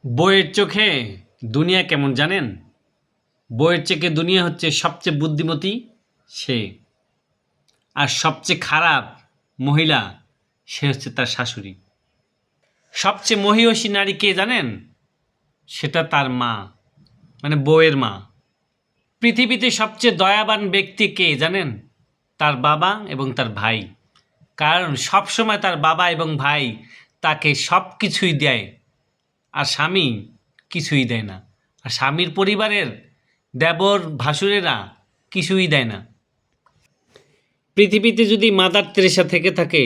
বইয়ের চোখে দুনিয়া কেমন জানেন? বইয়ের চোখে দুনিয়া হচ্ছে সবচেয়ে বুদ্ধিমতী সে, আর সবচেয়ে খারাপ মহিলা সে হচ্ছে তার শাশুড়ি। সবচেয়ে মহিয়সী নারী কে জানেন? সেটা তার মা, মানে বউয়ের মা। পৃথিবীতে সবচেয়ে দয়াবান ব্যক্তি কে জানেন? তার বাবা এবং তার ভাই। কারণ সবসময় তার বাবা এবং ভাই তাকে সব কিছুই দেয়, আর স্বামী কিছুই দেয় না। আর স্বামীর পরিবারের দেবর ভাসুরেরা কিছুই দেয় না। পৃথিবীতে যদি মাদার তেরেসা থেকে থাকে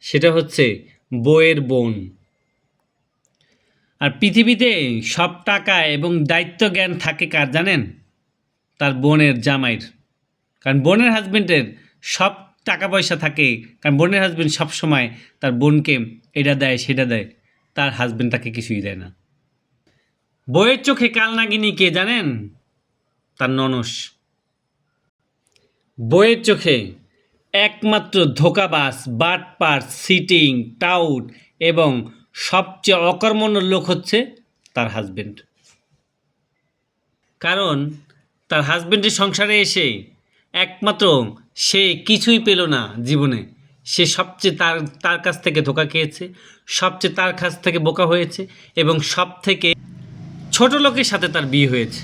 সেটা হচ্ছে বউয়ের বোন। আর পৃথিবীতে সব টাকা এবং দায়িত্ব জ্ঞান থাকে কার জানেন? তার বোনের জামাইয়ের। কারণ বোনের হাজবেন্ডের সব টাকা পয়সা থাকে, কারণ বোনের হাজবেন্ড সবসময় তার বোনকে এটা দেয় সেটা দেয়, তার হাজবেন্ড তাকে কিছুই দেয় না। বইয়ের চোখে কালনাগিনী কে জানেন? তার ননস। বইয়ের চোখে একমাত্র ধোঁকাবাজ, বাটপার, সিটিং, টাউট এবং সবচেয়ে অকর্মণ্য লোক হচ্ছে তার হাজবেন্ড। কারণ তার হাজবেন্ডের সংসারে এসে একমাত্র সে কিছুই পেল না জীবনে। সে সবচেয়ে তার কাছ থেকে ধোঁকা খেয়েছে, সবচেয়ে তার কাছ থেকে বোকা হয়েছে এবং সব থেকে ছোট লোকের সাথে তার বিয়ে হয়েছে।